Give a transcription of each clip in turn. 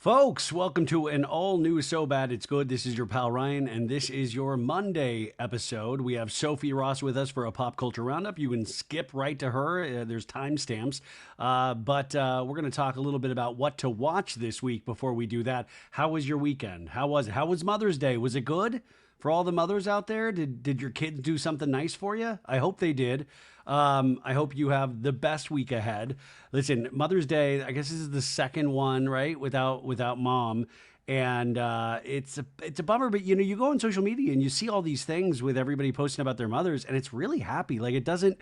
Folks, welcome to an all new So Bad It's Good. This is your pal Ryan, and this is your Monday episode. We have Sophie Ross with us for a pop culture roundup. You can skip right to her, there's timestamps. But we're going to talk a little bit about what to watch this week before we do that. How was your weekend? How was it? How was Mother's Day? Was it good? For all the mothers out there, did your kids do something nice for you? I hope they did. I hope you have the best week ahead. Listen, Mother's Day, I guess this is the second one, right? Without mom. And it's a bummer, but you go on social media and you see all these things with everybody posting about their mothers, and it's really happy. Like it doesn't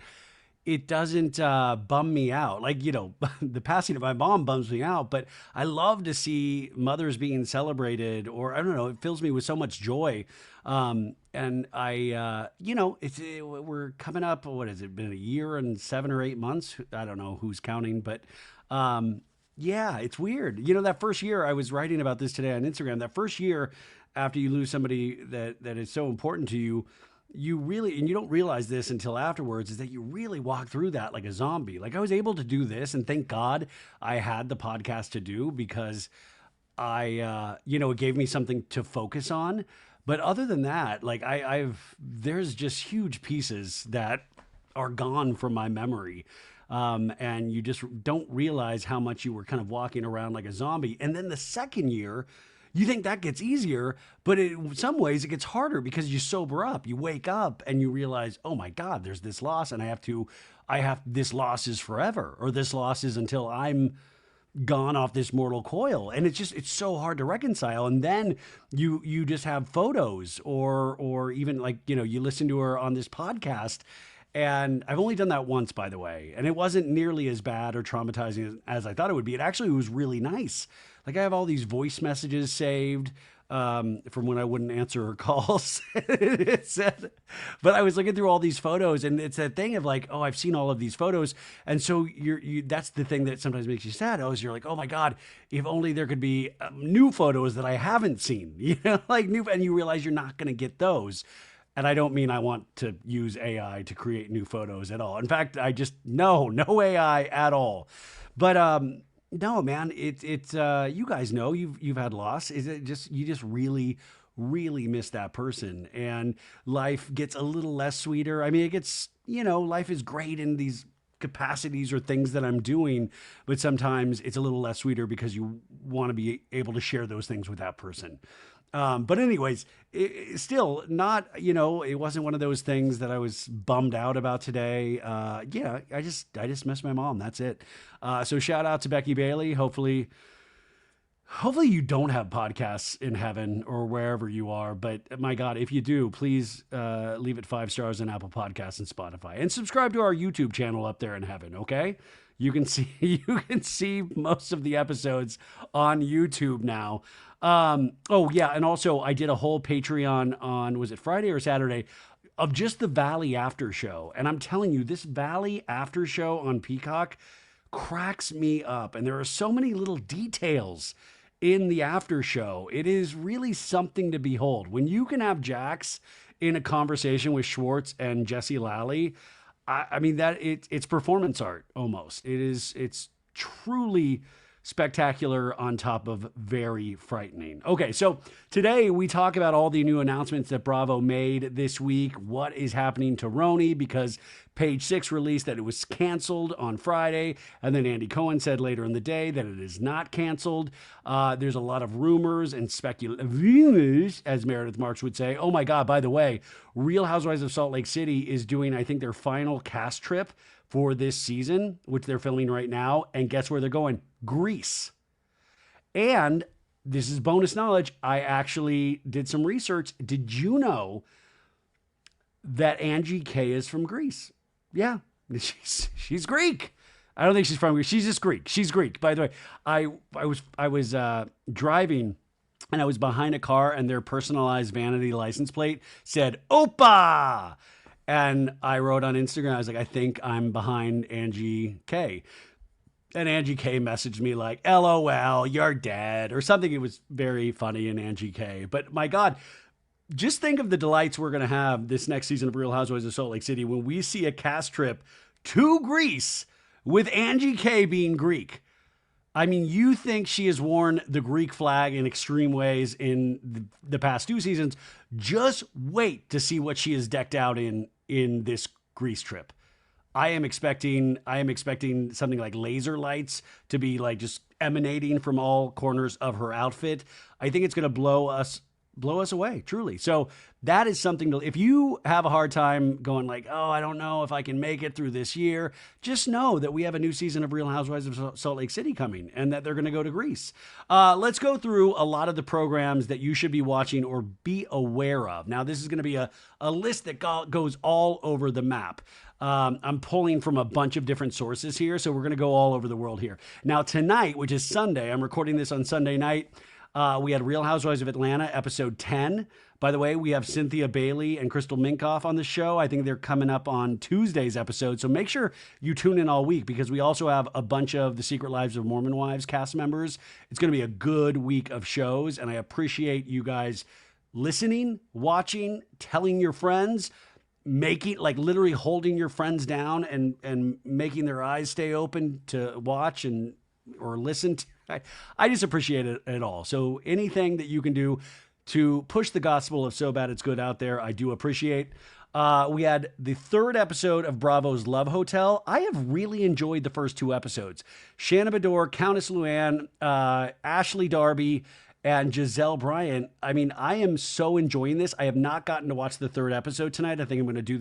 bum me out. Like, the passing of my mom bums me out, but I love to see mothers being celebrated, or I don't know, it fills me with so much joy. And we're coming up, what has it been, a year and 7 or 8 months? I don't know who's counting, but, yeah, it's weird. That first year, I was writing about this today on Instagram, that first year after you lose somebody that is so important to you, you really, and you don't realize this until afterwards, is that you really walk through that like a zombie. Like, I was able to do this, and thank God I had the podcast to do, because it gave me something to focus on. But other than that, like there's just huge pieces that are gone from my memory. And you just don't realize how much you were kind of walking around like a zombie. And then the second year, you think that gets easier, but in some ways it gets harder because you sober up. You wake up and you realize, oh my God, there's this loss, and this loss is forever, or this loss is until I'm gone off this mortal coil. And it's so hard to reconcile. And then you just have photos, or even like, you listen to her on this podcast. And I've only done that once, by the way. And it wasn't nearly as bad or traumatizing as I thought it would be. It actually was really nice. Like, I have all these voice messages saved from when I wouldn't answer her calls. It said, but I was looking through all these photos, and it's that thing of like, oh, I've seen all of these photos. And so that's the thing that sometimes makes you sad. Is you're like, oh my God, if only there could be new photos that I haven't seen, like new, and you realize you're not going to get those. And I don't mean I want to use AI to create new photos at all. In fact, no AI at all. But no, man, it's you guys know you've had loss. Is it just you just really really miss that person, and life gets a little less sweeter. I mean, it gets, life is great in these capacities or things that I'm doing, but sometimes it's a little less sweeter because you want to be able to share those things with that person. But anyways, still not, it wasn't one of those things that I was bummed out about today. Yeah, I just miss my mom. That's it. So shout out to Becky Bailey. Hopefully you don't have podcasts in heaven or wherever you are, but my God, if you do, please, leave it 5 stars on Apple Podcasts and Spotify, and subscribe to our YouTube channel up there in heaven. Okay. You can see most of the episodes on YouTube now. Oh yeah, and also I did a whole Patreon on, was it Friday or Saturday, of just the Valley After Show. And I'm telling you, this Valley After Show on Peacock cracks me up. And there are so many little details in the after show. It is really something to behold. When you can have Jax in a conversation with Schwartz and Jesse Lally, I mean, it's performance art almost. It's truly spectacular on top of very frightening. Okay, so today we talk about all the new announcements that Bravo made this week. What is happening to Roni, because Page Six released that it was canceled on Friday, and then Andy Cohen said later in the day that it is not canceled. There's a lot of rumors and rumors, as Meredith Marks would say. Oh my God, by the way, Real Housewives of Salt Lake City is doing, I think, their final cast trip for this season, which they're filming right now. And guess where they're going? Greece. And this is bonus knowledge. I actually did some research. Did you know that Angie K is from Greece? Yeah, she's Greek. I don't think she's from Greece. She's just Greek. She's Greek. By the way, I was driving, and I was behind a car, and their personalized vanity license plate said "Opa." And I wrote on Instagram, I was like, I think I'm behind Angie K. And Angie K messaged me like, LOL, you're dead, or something. It was very funny in Angie K. But my God, just think of the delights we're going to have this next season of Real Housewives of Salt Lake City when we see a cast trip to Greece with Angie K being Greek. I mean, you think she has worn the Greek flag in extreme ways in the past two seasons. Just wait to see what she is decked out in this Greece trip. I am expecting something like laser lights to be like just emanating from all corners of her outfit. I think it's going to blow us away, truly. So that is something to, if you have a hard time going like, oh, I don't know if I can make it through this year, just know that we have a new season of Real Housewives of Salt Lake City coming and that they're going to go to Greece. Let's go through a lot of the programs that you should be watching or be aware of. Now, this is going to be a list that goes all over the map. I'm pulling from a bunch of different sources here, so we're going to go all over the world here. Now, tonight, which is Sunday, I'm recording this on Sunday night. We had Real Housewives of Atlanta, episode 10. By the way, we have Cynthia Bailey and Crystal Minkoff on the show. I think they're coming up on Tuesday's episode. So make sure you tune in all week because we also have a bunch of the Secret Lives of Mormon Wives cast members. It's going to be a good week of shows, and I appreciate you guys listening, watching, telling your friends, making like literally holding your friends down and making their eyes stay open to watch and or listen to. I just appreciate it all. So anything that you can do to push the gospel of So Bad It's Good out there, I do appreciate. We had the third episode of Bravo's Love Hotel. I have really enjoyed the first two episodes. Shannon Bedore, Countess Luann, Ashley Darby, and Giselle Bryant. I mean, I am so enjoying this. I have not gotten to watch the third episode tonight. I think I'm going to do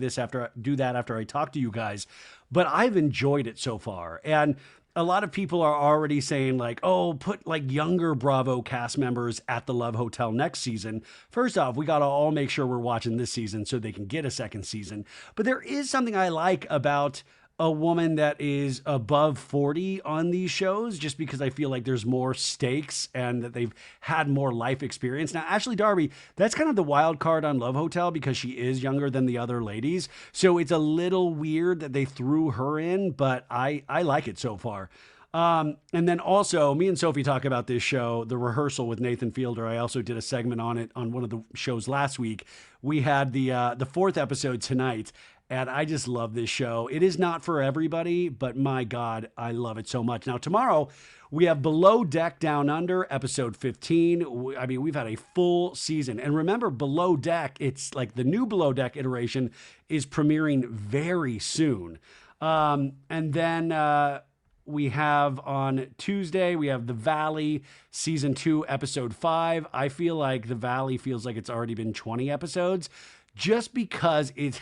that after I talk to you guys. But I've enjoyed it so far. And a lot of people are already saying like, oh, put like younger Bravo cast members at the Love Hotel next season. First off, we got to all make sure we're watching this season so they can get a second season. But there is something I like about a woman that is above 40 on these shows, just because I feel like there's more stakes and that they've had more life experience. Now, Ashley Darby, that's kind of the wild card on Love Hotel because she is younger than the other ladies. So it's a little weird that they threw her in, but I like it so far. And then also, me and Sophie talk about this show, The Rehearsal with Nathan Fielder. I also did a segment on it on one of the shows last week. We had the fourth episode tonight. And I just love this show. It is not for everybody, but my God, I love it so much. Now, tomorrow, we have Below Deck Down Under, episode 15. I mean, we've had a full season. And remember, Below Deck, it's like the new Below Deck iteration is premiering very soon. And then we have on Tuesday, we have The Valley, season 2, episode 5. I feel like The Valley feels like it's already been 20 episodes. Just because it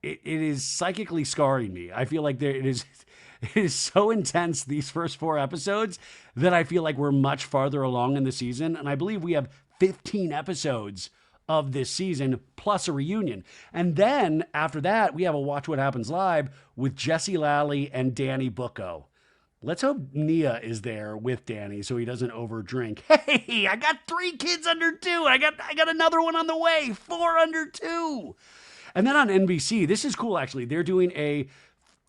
is psychically scarring me. I feel like it is so intense these first 4 episodes that I feel like we're much farther along in the season. And I believe we have 15 episodes of this season plus a reunion. And then after that, we have a Watch What Happens Live with Jesse Lally and Danny Bucco. Let's hope Nia is there with Danny so he doesn't overdrink. Hey, I got 3 kids under 2. I got another one on the way, 4 under 2. And then on NBC, this is cool actually. They're doing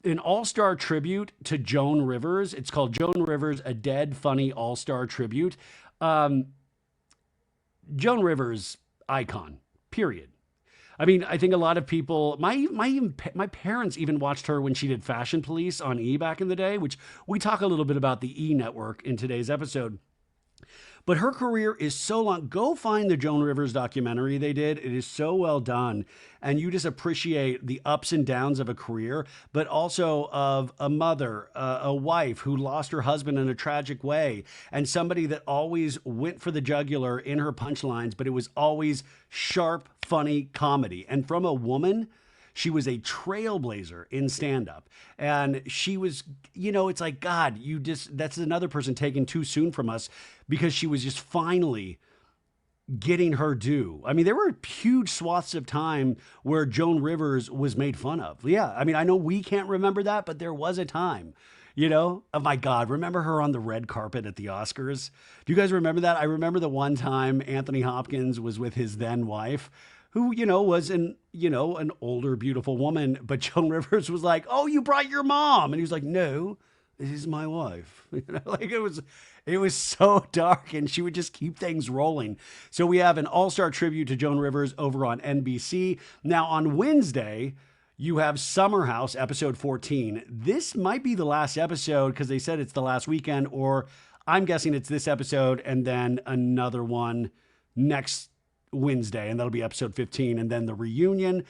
an all-star tribute to Joan Rivers. It's called Joan Rivers, a Dead Funny All-Star Tribute. Joan Rivers, icon, period. I mean, I think a lot of people, my parents even watched her when she did Fashion Police on E! Back in the day, which we talk a little bit about the E! Network in today's episode. But her career is so long. Go find the Joan Rivers documentary they did. It is so well done. And you just appreciate the ups and downs of a career, but also of a mother, a wife who lost her husband in a tragic way, and somebody that always went for the jugular in her punchlines, but it was always sharp, funny comedy. And from a woman, she was a trailblazer in stand-up. And she was, it's like, God, that's another person taken too soon from us because she was just finally getting her due. I mean, there were huge swaths of time where Joan Rivers was made fun of. Yeah, I mean, I know we can't remember that, but there was a time, oh my God, remember her on the red carpet at the Oscars? Do you guys remember that? I remember the one time Anthony Hopkins was with his then wife, who, was an older, beautiful woman. But Joan Rivers was like, oh, you brought your mom. And he was like, no, this is my wife. Like it was so dark, and she would just keep things rolling. So we have an all-star tribute to Joan Rivers over on NBC. Now on Wednesday, You have Summer House, episode 14. This might be the last episode because they said it's the last weekend, or I'm guessing it's this episode and then another one next Wednesday, and that'll be episode 15, and then the reunion.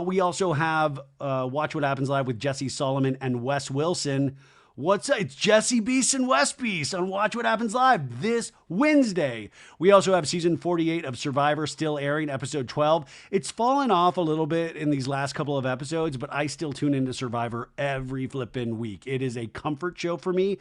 We also have Watch What Happens Live with Jesse Solomon and Wes Wilson. What's up? It's Jesse Beast and Wes Beast on Watch What Happens Live this Wednesday. We also have season 48 of Survivor still airing, episode 12. It's fallen off a little bit in these last couple of episodes, but I still tune into Survivor every flippin' week. It is a comfort show for me.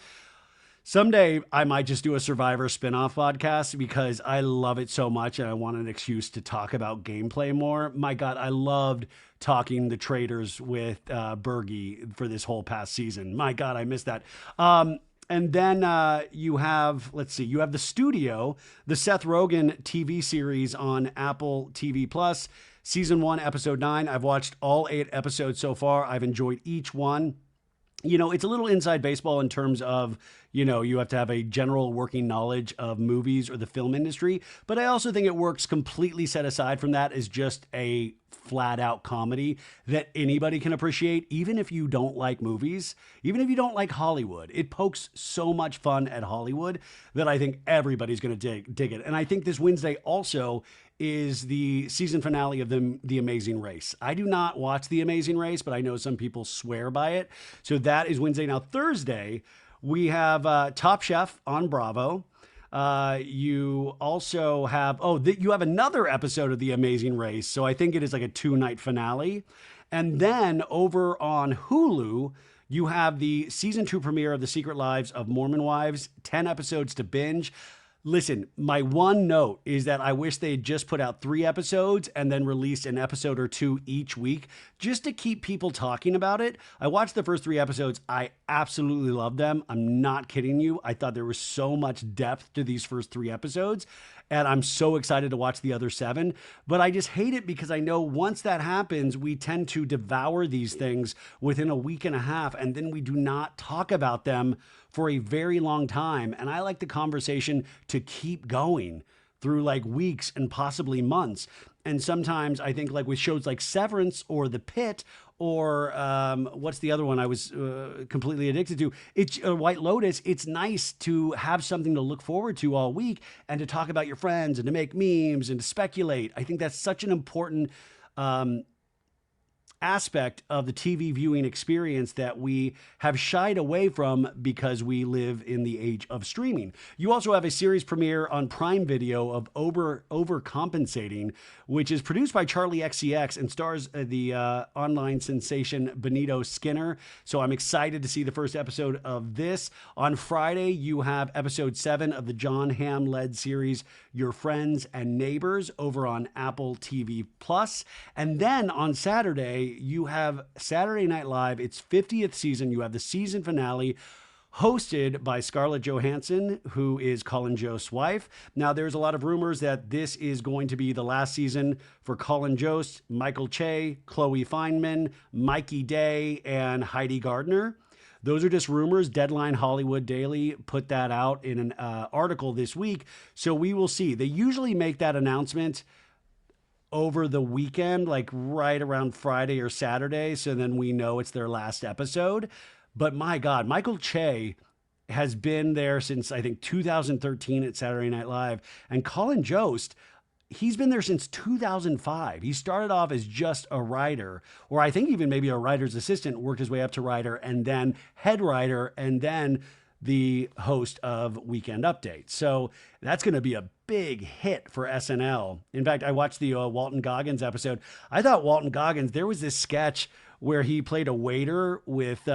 Someday I might just do a Survivor spinoff podcast because I love it so much and I want an excuse to talk about gameplay more. My God, I loved talking the traders with Bergie for this whole past season. My God, I missed that. And then you have, let's see, you have The Studio, the Seth Rogen TV series on Apple TV Plus, season 1, episode 9. I've watched all 8 episodes so far. I've enjoyed each one. You know, it's a little inside baseball in terms of, you know, you have to have a general working knowledge of movies or the film industry. But I also think it works completely set aside from that as just a flat out comedy that anybody can appreciate, even if you don't like movies, even if you don't like Hollywood. It pokes so much fun at Hollywood that I think everybody's going to dig it. And I think this Wednesday also is the season finale of the Amazing Race. I do not watch The Amazing Race, but I know some people swear by it. So that is Wednesday. Now, Thursday, we have Top Chef on Bravo. You also have, you have another episode of The Amazing Race. So I think it is like a 2-night finale. And then over on Hulu, you have the season 2 premiere of The Secret Lives of Mormon Wives, 10 episodes to binge. Listen, my one note is that I wish they had just put out 3 episodes and then released an episode or 2 each week just to keep people talking about it. I watched the first 3 episodes. I absolutely loved them. I'm not kidding you. I thought there was so much depth to these first 3 episodes, and I'm so excited to watch the other 7. But I just hate it because I know once that happens, we tend to devour these things within a week and a half, and then we do not talk about them for a very long time. And I like the conversation to keep going through like weeks and possibly months. And sometimes I think like with shows like Severance or The Pit or what's the other one I was completely addicted to? It's White Lotus. It's nice to have something to look forward to all week and to talk about your friends and to make memes and to speculate. I think that's such an important aspect of the TV viewing experience that we have shied away from because we live in the age of streaming. You also have a series premiere on Prime Video of Overcompensating, which is produced by Charlie XCX and stars the online sensation Benito Skinner. So I'm excited to see the first episode of this. On Friday, you have episode 7 of the John Hamm-led series Your Friends and Neighbors over on Apple TV Plus. And then on Saturday, you have Saturday Night Live, its 50th season. You have the season finale hosted by Scarlett Johansson, who is Colin Jost's wife. Now, there's a lot of rumors that this is going to be the last season for Colin Jost, Michael Che, Chloe Fineman, Mikey Day, and Heidi Gardner. Those are just rumors. Deadline Hollywood Daily put that out in an article this week. So we will see. They usually make that announcement over the weekend, like right around Friday or Saturday. So then we know it's their last episode. But my God, Michael Che has been there since I think 2013 at Saturday Night Live. And Colin Jost, he's been there since 2005. He started off as just a writer, or I think even maybe a writer's assistant, worked his way up to writer and then head writer and then the host of Weekend Update. So that's going to be a big hit for SNL. In fact, I watched the Walton Goggins episode. I thought Walton Goggins, there was this sketch where he played a waiter with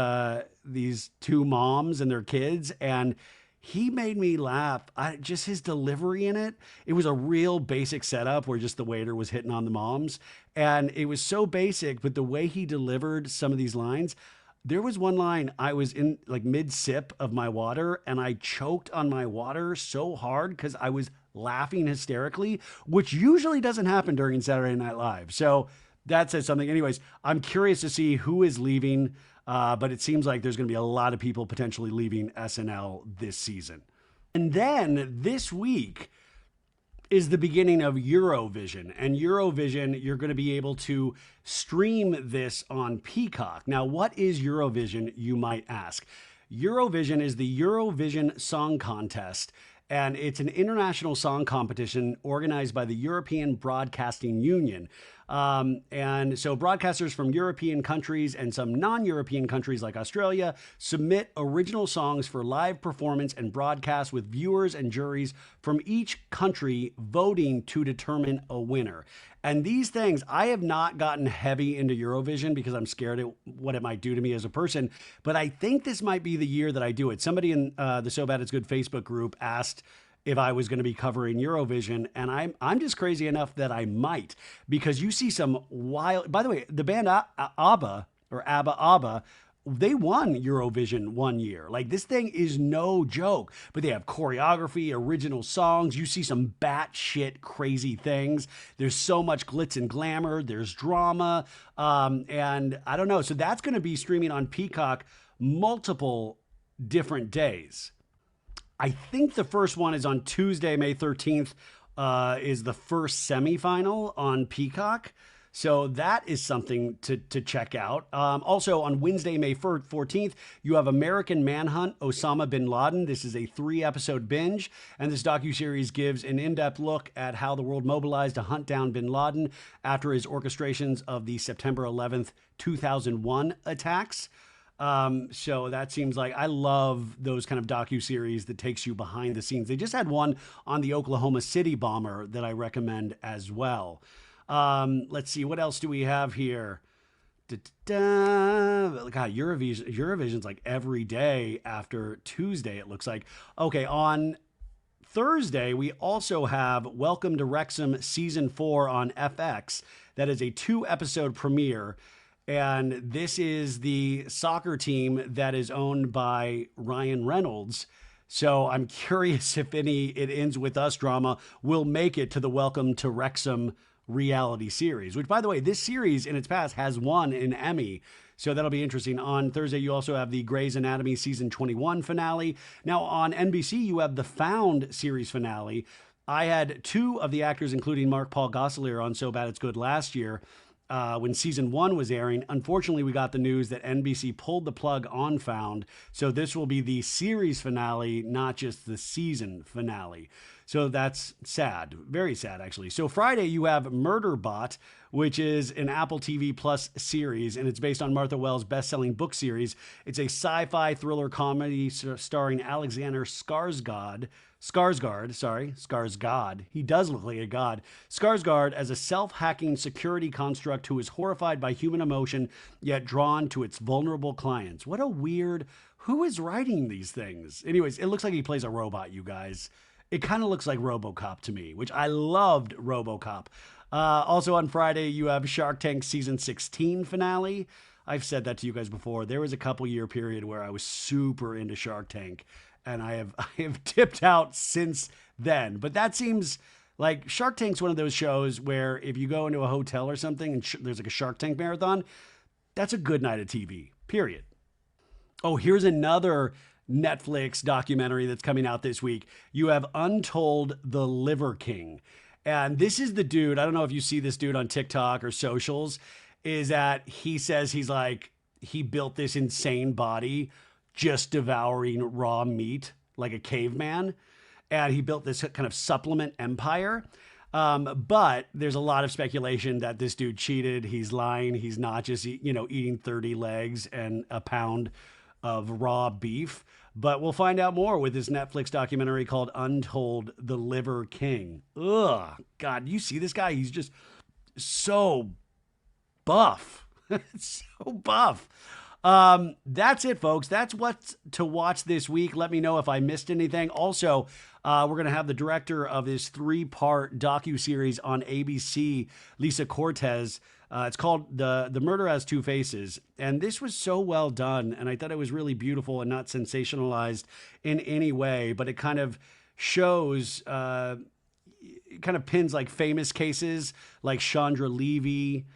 these 2 moms and their kids, and he made me laugh. Just his delivery in it. It was a real basic setup where just the waiter was hitting on the moms, and it was so basic, but the way he delivered some of these lines. There was one line, I was in like mid sip of my water and I choked on my water so hard because I was laughing hysterically, which usually doesn't happen during Saturday Night Live. So that says something. Anyways, I'm curious to see who is leaving, but it seems like there's going to be a lot of people potentially leaving SNL this season. And then this week, is the beginning of Eurovision. And Eurovision, you're going to be able to stream this on Peacock. Now, what is Eurovision, you might ask? Eurovision is the Eurovision Song Contest, and it's an international song competition organized by the European Broadcasting Union. And so broadcasters from European countries and some non-European countries like Australia submit original songs for live performance and broadcast, with viewers and juries from each country voting to determine a winner. And these things, I have not gotten heavy into Eurovision because I'm scared of what it might do to me as a person. But I think this might be the year that I do it. Somebody in the So Bad It's Good Facebook group asked if I was going to be covering Eurovision, and I'm just crazy enough that I might, because you see some wild. By the way, the band ABBA, or ABBA, they won Eurovision one year. Like, this thing is no joke. But they have choreography, original songs. You see some batshit crazy things. There's so much glitz and glamour. There's drama, and I don't know. So that's going to be streaming on Peacock multiple different days. I think the first one is on Tuesday, May 13th, is the first semifinal on Peacock. So that is something to check out. Also, on Wednesday, May 14th, you have American Manhunt, Osama bin Laden. This is a 3-episode binge, and this docuseries gives an in-depth look at how the world mobilized to hunt down bin Laden after his orchestrations of the September 11th, 2001 attacks. So that seems like, I love those kind of docuseries that takes you behind the scenes. They just had one on the Oklahoma City bomber that I recommend as well. Let's see, what else do we have here? God, Eurovision's like every day after Tuesday, it looks like. Okay, on Thursday, we also have Welcome to Wrexham Season 4 on FX. That is a 2-episode premiere. And this is the soccer team that is owned by Ryan Reynolds. So I'm curious if any It Ends With Us drama will make it to the Welcome to Wrexham reality series, which, by the way, this series in its past has won an Emmy. So that'll be interesting. On Thursday, you also have the Grey's Anatomy Season 21 finale. Now, on NBC, you have the Found series finale. I had 2 of the actors, including Mark Paul Gosselaar, on So Bad It's Good last year. When season 1 was airing. Unfortunately, we got the news that NBC pulled the plug on Found. So this will be the series finale, not just the season finale. So that's sad. Very sad, actually. So Friday, you have Murderbot, which is an Apple TV Plus series, and it's based on Martha Wells' best-selling book series. It's a sci-fi thriller comedy starring Alexander Skarsgård. He does look like a god. Skarsgård as a self-hacking security construct who is horrified by human emotion, yet drawn to its vulnerable clients. What a weird... Who is writing these things? Anyways, it looks like he plays a robot, you guys. It kind of looks like RoboCop to me, which I loved RoboCop. Also on Friday, you have Shark Tank Season 16 finale. I've said that to you guys before. There was a couple-year period where I was super into Shark Tank, and I have tipped out since then. But that seems like Shark Tank's one of those shows where if you go into a hotel or something and there's like a Shark Tank marathon, that's a good night of TV, period. Oh, here's another Netflix documentary that's coming out this week. You have Untold: The Liver King. And this is the dude, I don't know if you see this dude on TikTok or socials, is that he says he built this insane body just devouring raw meat like a caveman. And he built this kind of supplement empire. But there's a lot of speculation that this dude cheated. He's lying. He's not just, eating 30 legs and a pound of raw beef. But we'll find out more with this Netflix documentary called Untold: The Liver King. Ugh, God, you see this guy? He's just so buff. So buff. That's it, folks. That's what's to watch this week. Let me know if I missed anything. Also, we're going to have the director of this 3-part docuseries on ABC, Lisa Cortez. It's called The Murder Has Two Faces. And this was so well done. And I thought it was really beautiful and not sensationalized in any way. But it kind of shows, kind of pins like famous cases like Chandra Levy,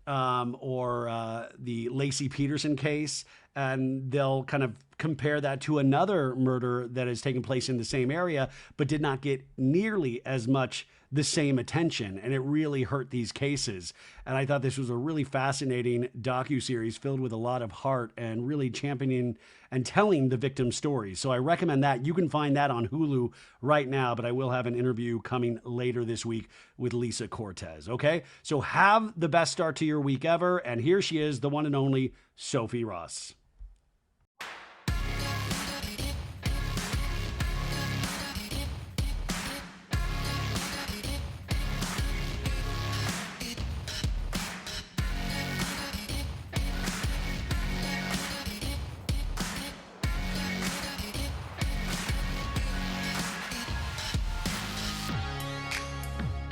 or the Lacey Peterson case, and they'll kind of compare that to another murder that has taken place in the same area, but did not get nearly as much the same attention, and it really hurt these cases. And I thought this was a really fascinating docuseries filled with a lot of heart and really championing and telling the victim stories. So I recommend that. You can find that on Hulu right now, but I will have an interview coming later this week with Lisa Cortez. Okay, so have the best start to your week ever, and here she is, the one and only Sophie Ross.